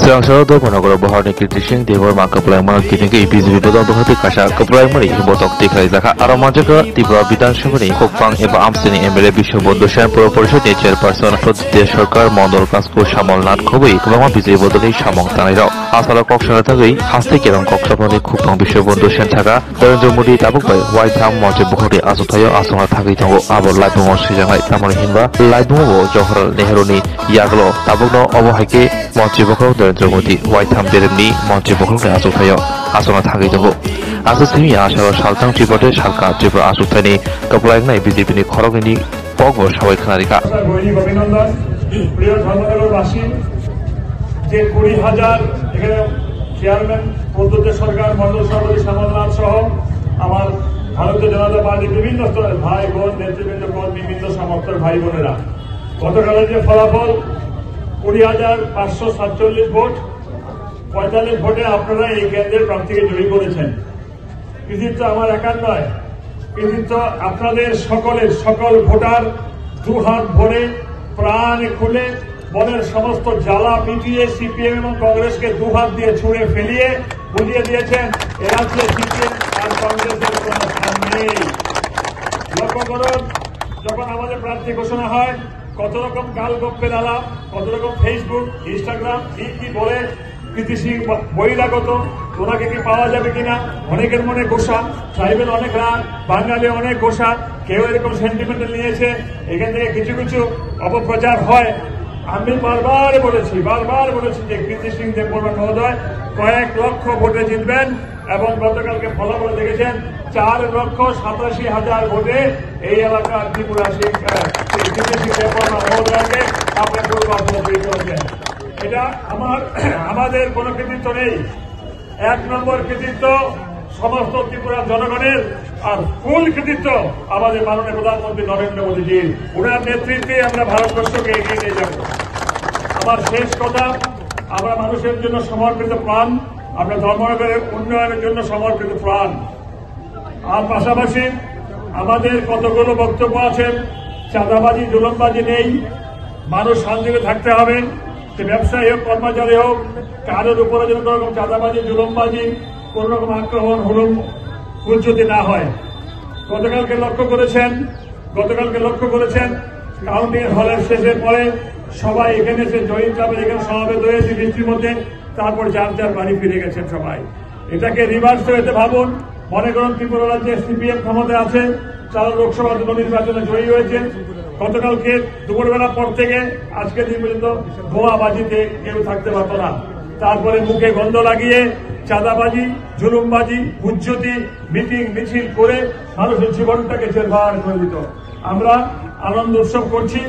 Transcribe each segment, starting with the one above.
Selang-selang Managara Bahani Kritising Dewa Maka Pelayaman Kini BJP Bodong Bahati Kasha Kepelayaman Botok Tikai Zaka Aramajaka Tibra Bidan Shabani Kokpang Eba Amsini MLA Bisho Bodoshan Pro Porishod Chairperson Pradesha Sarkar Mondol Kasko Shamal Nat Khobei Kebama BJP Bodoni Shamong Tanirao Asala Kokshana Tagai Haste Kerong Koksapani Kokpang Bisho Bodoshan Taka Narendra Modi Tabukbai White Ham Moje Bukhari Asutayo Asonga Thagi Tongo Abo Laibungo Sijangai Tamari Hinba Laibungo Jawaharlal Nehruni Yaglo Tabukno Obohaike Moje Bukhari Narendra Modi White Ham Deremni Moje Bukhari Asutayo Asonga Thagi Tongo Asasimi Ashara Shaltang Tripote Shalka Tripura Asutani Kepelayaman BJP ni Khorogini Pogo Sawai Khanarika প্রিয় ধর্মনগরবাসী যে 20,000 এখানে chairman পদ্ধতি সরকার মন্ডল সভাপতি শ্যামলনাথ সহ আমার ভারতীয় জনতা পার্টির বিভিন্ন স্তরের ভাই বোন নেতৃবৃন্দ বিভিন্ন সমর্থক ভাই বোনেরা গতকালের যে ফলাফল 20,547 ভোট 45 ভোটে আপনারা এই কেন্দ্রের প্রার্থীকে জয়ী করেছেন। কৃতিত্ব আমার একার নয়, কৃতিত্ব আপনাদের সকলের সকল ভোটার দুহাত ভরে প্রাণ খুলে মনের সমস্ত জ্বালা মিটিয়ে সিপিএম এবং কংগ্রেসকে দুহাত দিয়ে ছুঁড়ে ফেলিয়ে বুঝিয়ে দিয়েছেন এ রাজ্যে সিপিএম আর কংগ্রেসের কোন স্থান নেই। লক্ষ্য করুন, যখন আমাদের প্রার্থী ঘোষণা হয় কত রকম গালগপ্পের আলাপ, কত রকম ফেসবুক ইনস্টাগ্রাম কি বলে কৃতি সিং বহিরাগত, ওনাকে কি পাওয়া যাবে কিনা, অনেকের মনে গোসা, ট্রাইবেল অনেক রাগ, বাঙালি অনেক গোসা, কেউ এরকম সেন্টিমেন্টাল নিয়েছে, এখান থেকে কিছু কিছু অপপ্রচার হয়। আমি বারবার বলেছি যে কৃতি সিং দেববর্মা মহোদয় কয়েক লক্ষ ভোটে জিতবেন এবং গতকালকে ফলাফল দেখেছেন 4,87,000 ভোটে এই এলাকার ত্রিপুরা সিং কৃতি সিং দেববর্মা মহোদয়কে আপনার করেছেন। এটা আমাদের কোনো কৃতিত্ব নেই। 1 নম্বর কৃতিত্ব সমস্ত ত্রিপুরার জনগণের, আর ফুল কৃতিত্ব আমাদের মাননীয় প্রধানমন্ত্রী নরেন্দ্র মোদীজির। ওনার নেতৃত্বে আমরা ভারতবর্ষকে এগিয়ে নিয়ে যাব। আমার শেষ কথা, আমরা মানুষের জন্য সমর্পিত প্রাণ, আমরা ধর্মনগরের উন্নয়নের জন্য সমর্পিত প্রাণ। আর পাশাপাশি আমাদের কতগুলো বক্তব্য আছে, চাঁদাবাজি জুলুমবাজি নেই, মানুষ শান্তিতে থাকতে হবে, সে ব্যবসায়ী হোক কর্মচারী হোক, কারোর উপরে যেন কোন রকম চাঁদাবাজি জুলুমবাজি কোন রকম আক্রমণ হুলুম যদি না হয়। গতকালকে লক্ষ্য করেছেন কাউন্টিং হলের শেষের পরে সবাই এখানে এসে জয়িত ক্লাবের এখানে সমাবেত হয়েছে বৃষ্টির মধ্যে, তারপর যার বাড়ি ফিরে গেছেন সবাই। এটাকে রিভার্স হয়েছে ভাবুন। মনে করুন ত্রিপুরা রাজ্যে সিপিএম ক্ষমতায় আছে, 4 লোকসভা নির্বাচনে জয়ী হয়েছে, গতকালকে দুপুরবেলার পর থেকে আজকের দিন পর্যন্ত বোমাবাজিতে কেউ থাকতে পারত না। তারপরে মুখে গন্ধ লাগিয়ে চাঁদাবাজি জুলুমবাজি হুজ্জতি মিটিং মিছিল করে মানুষের জীবনটাকে জেরবার করে দিত। আমরা আনন্দ উৎসব করছি,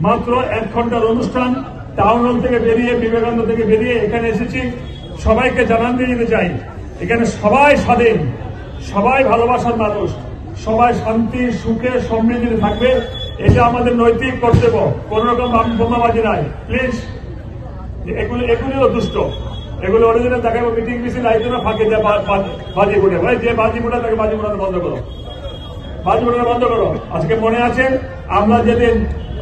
মাত্র 1 ঘন্টার অনুষ্ঠান, টাউন হল থেকে বেরিয়ে বিবেকানন্দ থেকে বেরিয়ে এখানে এসেছি। সবাইকে জানান দিয়ে যেতে চাই, এখানে সবাই স্বাধীন, সবাই ভালোবাসার মানুষ, সবাই শান্তি সুখে সমৃদ্ধিতে থাকবে, এটা আমাদের নৈতিক কর্তব্য। কোন রকম বোমাবাজি নাই প্লিজ। এগুলিও দুষ্ট, এগুলো অরিজিনাল দেখাবো মিটিং মিছিল আইতো না ফাঁকে দেয় বাজি ফুটে, ভাই যে বাজি ফুটা তাকে বাজি ফুটানো বন্ধ করো। আজকে মনে আছে আমরা যেদিন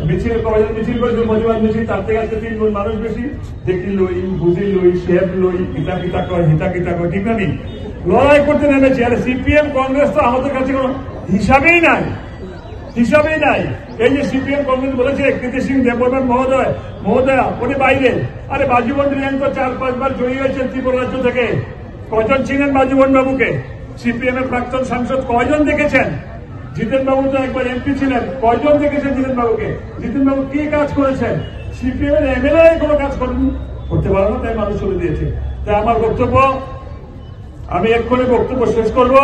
মিছিল করেছি প্রতিবাদ মিছিল, তার থেকে আজকে 3 গুণ মানুষ বেশি। দেখি লই বুঝি লই শেপ লই হিতা কিতা কয় ঠিক না নি, লড়াই করতে নেমেছি। আর সিপিএম কংগ্রেস তো আমাদের কাছে কোনো হিসাবেই নাই। এই যে সিপিএম কংগ্রেস বলেছে কৃতি সিং দেববর্মা মহোদয়া উনি বাইরে, আরে বাজুবন রিয়াং তো 4-5 বার জয়ী হয়েছেন ত্রিপুরা রাজ্য থেকে। কয়জন চিনেন বাজুবন বাবুকে? সিপিএম এর প্রাক্তন সাংসদ কয়জন দেখেছেন? জিতেন বাবু তো একবার এমপি ছিলেন, কয়জন দেখেছেন জিতেন বাবুকে? জিতেন বাবু কি কাজ করেছেন? সিপিএম এর এমএলএ কোনো কাজ করতে পারে না, তাই মানুষ চলে দিয়েছে। তাই আমার বক্তব্য, আমি এক্ষুনি বক্তব্য শেষ করবো।